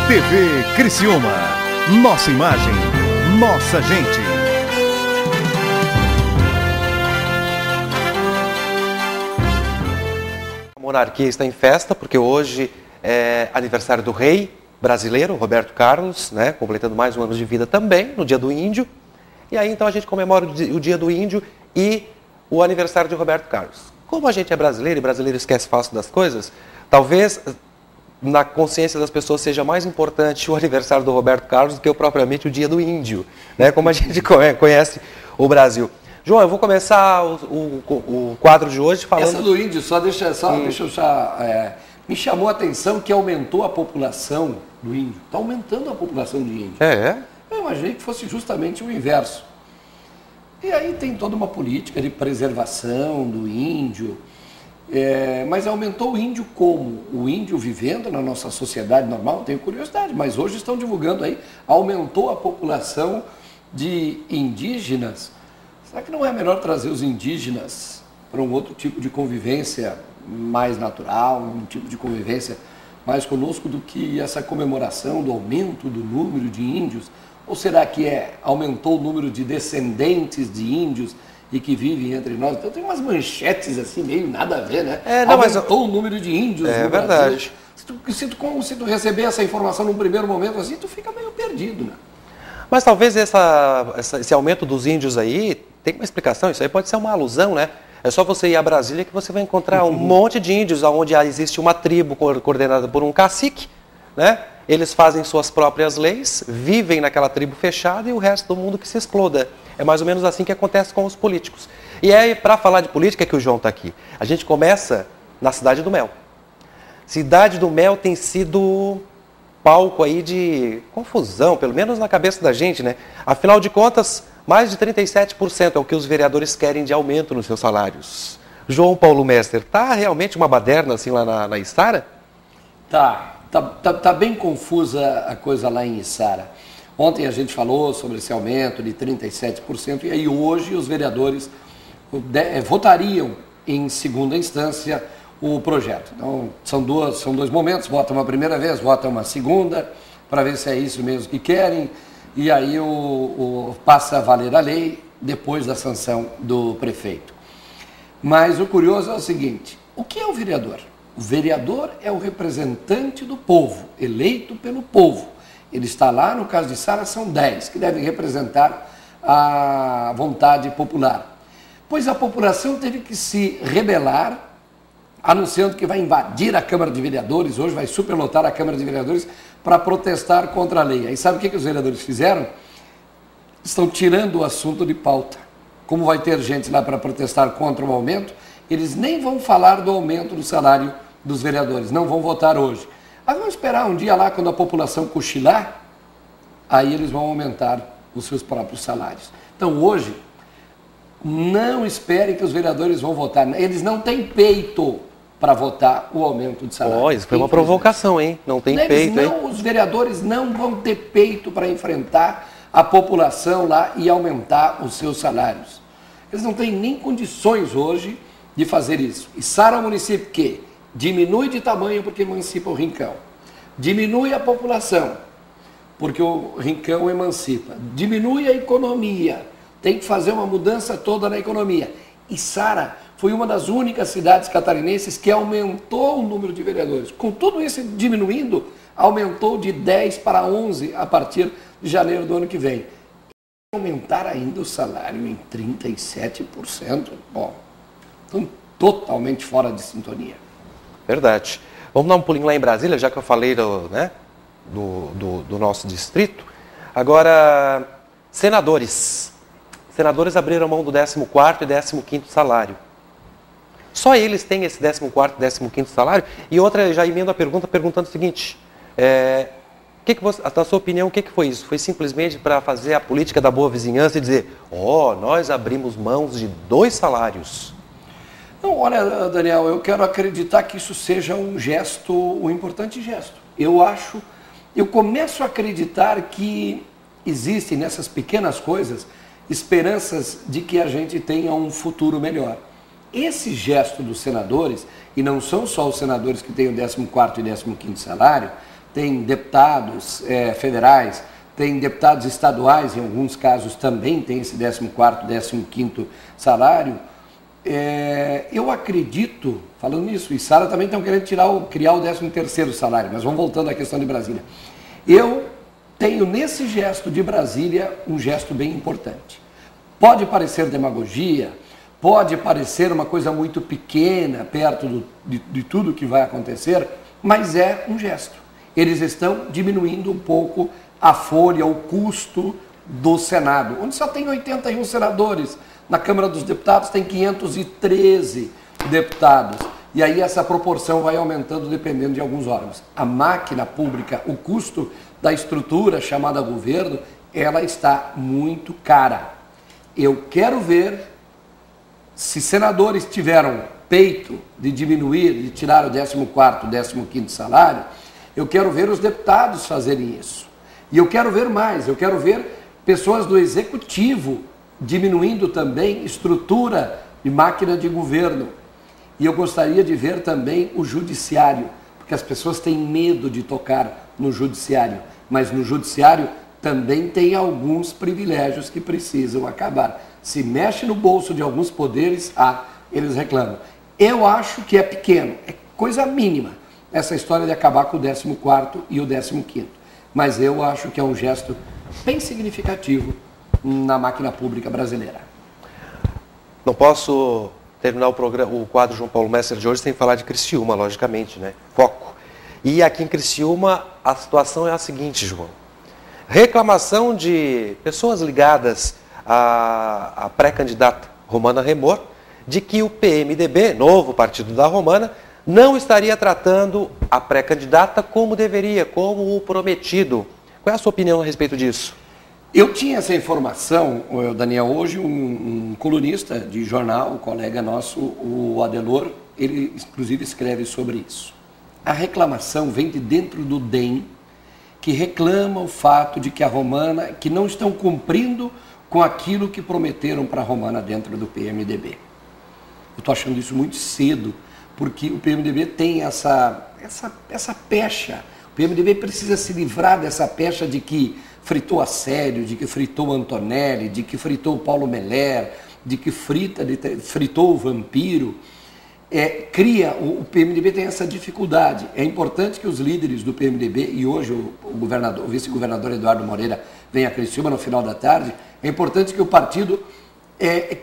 TV Criciúma. Nossa imagem, nossa gente. A monarquia está em festa porque hoje é aniversário do rei brasileiro, Roberto Carlos, né, completando mais um ano de vida também, no dia do índio. E aí então a gente comemora o dia do índio e o aniversário de Roberto Carlos. Como a gente é brasileiro e brasileiro esquece fácil das coisas, talvez na consciência das pessoas seja mais importante o aniversário do Roberto Carlos do que propriamente o dia do índio, né? Como a gente conhece o Brasil. João, eu vou começar o quadro de hoje falando... Essa do índio, deixa eu me chamou a atenção que aumentou a população do índio. Está aumentando a população de índio. Eu imaginei que fosse justamente o inverso. E aí tem toda uma política de preservação do índio. Mas aumentou o índio como? O índio vivendo na nossa sociedade normal, tenho curiosidade, mas hoje estão divulgando aí, aumentou a população de indígenas. Será que não é melhor trazer os indígenas para um outro tipo de convivência mais natural, um tipo de convivência mais conosco do que essa comemoração do aumento do número de índios? Ou será que aumentou o número de descendentes de índios e que vivem entre nós? Então tem umas manchetes assim, meio nada a ver, né? Aumentou o número de índios no verdade. Brasil. Se tu receber essa informação num primeiro momento assim, tu fica meio perdido, né? Mas talvez esse aumento dos índios aí, tem uma explicação, isso aí pode ser uma alusão, né? É só você ir a Brasília que você vai encontrar um monte de índios, onde existe uma tribo coordenada por um cacique, né? Eles fazem suas próprias leis, vivem naquela tribo fechada e o resto do mundo que se exploda. É mais ou menos assim que acontece com os políticos. E é para falar de política que o João está aqui. A gente começa na Cidade do Mel. Cidade do Mel tem sido palco aí de confusão, pelo menos na cabeça da gente, né? Afinal de contas, mais de 37% é o que os vereadores querem de aumento nos seus salários. João Paulo Mester, tá realmente uma baderna assim lá na Içara? Tá bem confusa a coisa lá em Içara. Ontem a gente falou sobre esse aumento de 37% e aí hoje os vereadores votariam em segunda instância o projeto. Então são dois momentos, votam uma primeira vez, votam uma segunda, para ver se é isso mesmo que querem, e aí passa a valer a lei depois da sanção do prefeito. Mas o curioso é o seguinte, o que é o vereador? O vereador é o representante do povo, eleito pelo povo. Ele está lá, no caso de Içara, são 10, que devem representar a vontade popular. Pois a população teve que se rebelar, anunciando que vai invadir a Câmara de Vereadores, hoje vai superlotar a Câmara de Vereadores para protestar contra a lei. Aí sabe o que os vereadores fizeram? Estão tirando o assunto de pauta. Como vai ter gente lá para protestar contra o aumento, eles nem vão falar do aumento do salário dos vereadores, não vão votar hoje. Mas vamos esperar um dia lá, quando a população cochilar, aí eles vão aumentar os seus próprios salários. Então hoje, não esperem que os vereadores vão votar. Eles não têm peito para votar o aumento de salário. Isso foi uma provocação, hein? Não tem peito, hein? Os vereadores não vão ter peito para enfrentar a população lá e aumentar os seus salários. Eles não têm nem condições hoje de fazer isso. Içara é um município que diminui de tamanho porque emancipa o Rincão. Diminui a população porque o Rincão emancipa. Diminui a economia. Tem que fazer uma mudança toda na economia. Içara foi uma das únicas cidades catarinenses que aumentou o número de vereadores. Com tudo isso diminuindo, aumentou de 10 para 11 a partir de janeiro do ano que vem. E aumentar ainda o salário em 37%, bom, estão totalmente fora de sintonia. Verdade. Vamos dar um pulinho lá em Brasília, já que eu falei do nosso distrito. Agora, senadores. Senadores abriram mão do 14º e 15º salário. Só eles têm esse 14º e 15º salário. E outra, já emendo a pergunta, perguntando o seguinte, na sua opinião, o que foi isso? Foi simplesmente para fazer a política da boa vizinhança e dizer, nós abrimos mãos de 2 salários? Não, olha, Daniel, eu quero acreditar que isso seja um importante gesto. Eu começo a acreditar que existem nessas pequenas coisas esperanças de que a gente tenha um futuro melhor. Esse gesto dos senadores, e não são só os senadores que têm o 14º e 15º salário, tem deputados federais, tem deputados estaduais, em alguns casos também tem esse 14º, 15º salário. Eu acredito, falando nisso, e Sara também estão querendo criar o 13º salário, mas vamos voltando à questão de Brasília. Eu tenho nesse gesto de Brasília um gesto bem importante. Pode parecer demagogia, pode parecer uma coisa muito pequena, perto de tudo que vai acontecer, mas é um gesto. Eles estão diminuindo um pouco a folha, o custo do Senado, onde só tem 81 senadores. Na Câmara dos Deputados tem 513 deputados. E aí essa proporção vai aumentando dependendo de alguns órgãos. A máquina pública, o custo da estrutura chamada governo, ela está muito cara. Eu quero ver se senadores tiveram peito de diminuir, de tirar o 14º, 15º salário, eu quero ver os deputados fazerem isso. E eu quero ver mais, eu quero ver pessoas do executivo diminuindo também estrutura e máquina de governo. E eu gostaria de ver também o judiciário, porque as pessoas têm medo de tocar no judiciário, mas no judiciário também tem alguns privilégios que precisam acabar. Se mexe no bolso de alguns poderes, eles reclamam. Eu acho que é pequeno, é coisa mínima, essa história de acabar com o 14º e o 15º. Mas eu acho que é um gesto bem significativo na máquina pública brasileira. Não posso terminar o quadro João Paulo Messer de hoje sem falar de Criciúma, logicamente, né? Foco. E aqui em Criciúma a situação é a seguinte, João. Reclamação de pessoas ligadas à pré-candidata Romana Remor, de que o PMDB, novo partido da Romana, não estaria tratando a pré-candidata como deveria, como o prometido. Qual é a sua opinião a respeito disso? Eu tinha essa informação, Daniel, hoje um colunista de jornal, um colega nosso, o Adelor, ele inclusive escreve sobre isso. A reclamação vem de dentro do DEM, que reclama o fato de que a Romana, que não estão cumprindo com aquilo que prometeram para a Romana dentro do PMDB. Eu estou achando isso muito cedo, porque o PMDB tem essa pecha. O PMDB precisa se livrar dessa pecha de que fritou Assédio, de que fritou Antonelli, de que fritou o Paulo Meller, de que fritou o Vampiro. O PMDB tem essa dificuldade. É importante que os líderes do PMDB, e hoje o vice-governador Eduardo Moreira vem a Criciúma no final da tarde, é importante que o partido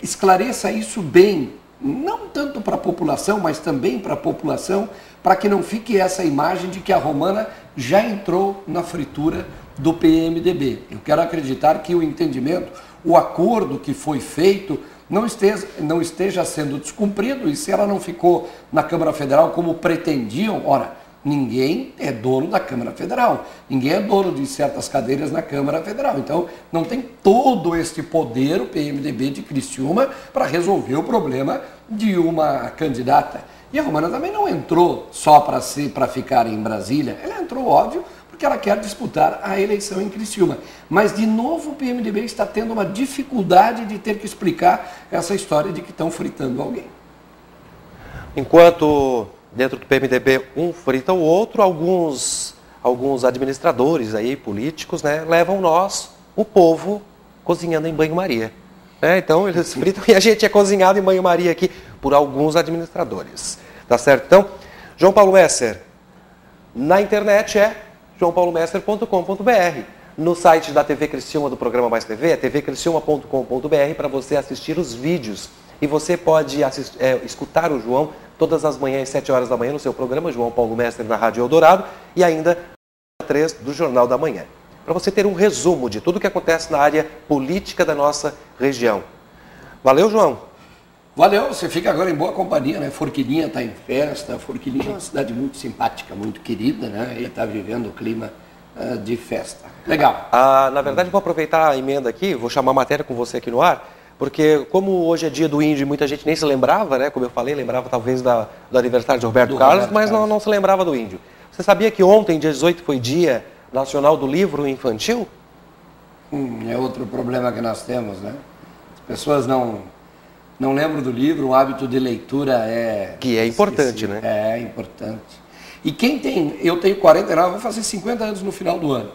esclareça isso bem, não tanto para a população, mas também para a população, para que não fique essa imagem de que a Romana já entrou na fritura do PMDB. Eu quero acreditar que o entendimento, o acordo que foi feito, não esteja sendo descumprido, e se ela não ficou na Câmara Federal como pretendiam, ora, ninguém é dono da Câmara Federal, ninguém é dono de certas cadeiras na Câmara Federal, então não tem todo este poder o PMDB de Criciúma para resolver o problema de uma candidata. E a Romana também não entrou só para ficar em Brasília, ela entrou, óbvio, porque ela quer disputar a eleição em Criciúma. Mas, de novo, o PMDB está tendo uma dificuldade de ter que explicar essa história de que estão fritando alguém. Enquanto dentro do PMDB um frita o outro, alguns administradores aí, políticos, né, levam nós, o povo, cozinhando em banho-maria. Então, eles fritam e a gente é cozinhado em banho-maria aqui por alguns administradores. Tá certo? Então, João Paulo Messer, na internet é joaopaulomesser.com.br. No site da TV Criciúma, do programa Mais TV, é tvcriciuma.com.br, para você assistir os vídeos. E você pode escutar o João todas as manhãs, às 7 horas da manhã, no seu programa João Paulo Messer na Rádio Eldorado, e ainda 3 do Jornal da Manhã. Para você ter um resumo de tudo o que acontece na área política da nossa região. Valeu, João! Valeu, você fica agora em boa companhia, né? Forquilinha está em festa, Forquilinha é uma cidade muito simpática, muito querida, né? E está vivendo o clima de festa. Legal. Na verdade, vou aproveitar a emenda aqui, vou chamar a matéria com você aqui no ar, porque como hoje é dia do índio e muita gente nem se lembrava, né? Como eu falei, lembrava talvez do aniversário de Roberto Carlos, mas não se lembrava do índio. Você sabia que ontem, dia 18, foi Dia Nacional do Livro Infantil? É outro problema que nós temos, né? As pessoas não lembram do livro, o hábito de leitura que é importante, né? É importante. E quem tem, eu tenho 49, vou fazer 50 anos no final do ano.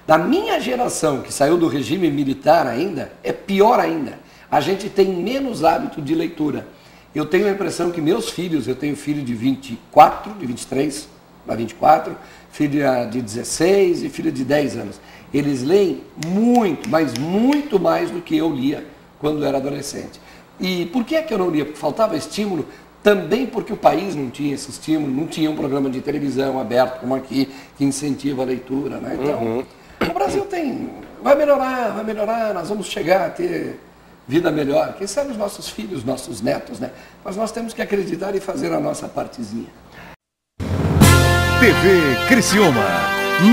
Da minha geração, que saiu do regime militar ainda, é pior ainda. A gente tem menos hábito de leitura. Eu tenho a impressão que meus filhos, eu tenho filho de 24, de 23 para 24, filha de 16 e filha de 10 anos. Eles leem muito, mas muito mais do que eu lia quando era adolescente. E por que é que eu não lia? Porque faltava estímulo, também porque o país não tinha esse estímulo, não tinha um programa de televisão aberto como aqui, que incentiva a leitura, né? Então, o Brasil vai melhorar, nós vamos chegar a ter vida melhor. Quem sabe os nossos filhos, nossos netos, né? Mas nós temos que acreditar e fazer a nossa partezinha. TV Criciúma.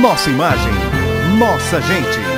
Nossa imagem, nossa gente.